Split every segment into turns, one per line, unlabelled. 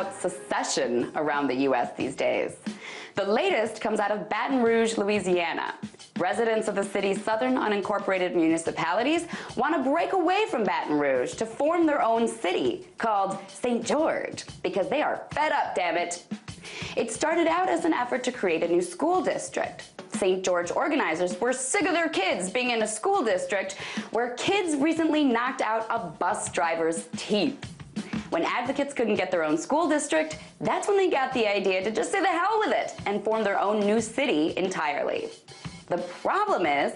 about secession around the U.S. these days. The latest comes out of Baton Rouge, Louisiana. Residents of the city's southern unincorporated municipalities want to break away from Baton Rouge to form their own city called St. George because they are fed up, damn it. It started out as an effort to create a new school district. St. George organizers were sick of their kids being in a school district where kids recently knocked out a bus driver's teeth. When advocates couldn't get their own school district, that's when they got the idea to just say the hell with it and form their own new city entirely. The problem is,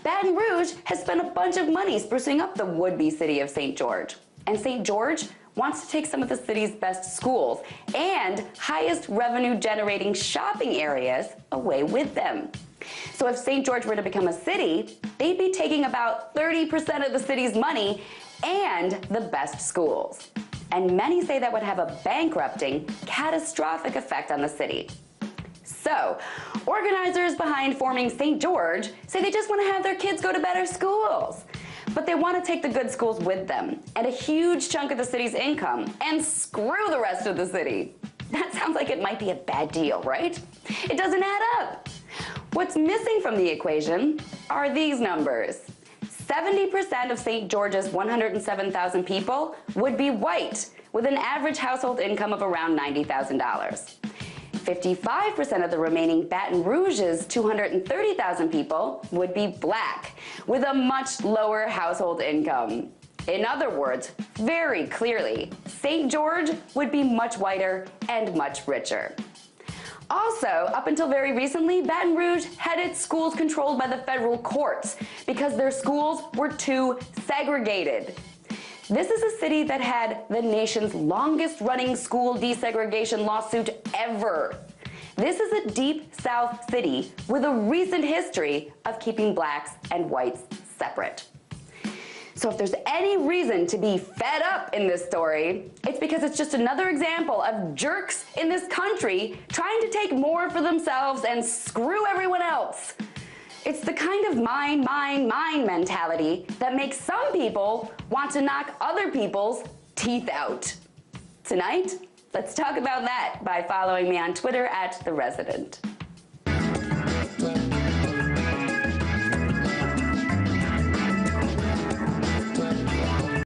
Baton Rouge has spent a bunch of money sprucing up the would-be city of St. George. And St. George wants to take some of the city's best schools and highest revenue-generating shopping areas away with them. So if St. George were to become a city, they'd be taking about 30% of the city's money and the best schools. And many say that would have a bankrupting, catastrophic effect on the city. So, organizers behind forming St. George say they just want to have their kids go to better schools. But they want to take the good schools with them and a huge chunk of the city's income and screw the rest of the city. That sounds like it might be a bad deal, right? It doesn't add up. What's missing from the equation are these numbers. 70% of St. George's 107,000 people would be white, with an average household income of around $90,000. 55% of the remaining Baton Rouge's 230,000 people would be black, with a much lower household income. In other words, very clearly, St. George would be much whiter and much richer. Also, up until very recently, Baton Rouge had its schools controlled by the federal courts because their schools were too segregated. This is a city that had the nation's longest-running school desegregation lawsuit ever. This is a deep South city with a recent history of keeping blacks and whites separate. So if there's any reason to be fed up in this story, it's because it's just another example of jerks in this country trying to take more for themselves and screw everyone else. It's the kind of mine, mine, mine mentality that makes some people want to knock other people's teeth out. Tonight, let's talk about that by following me on Twitter @TheResident.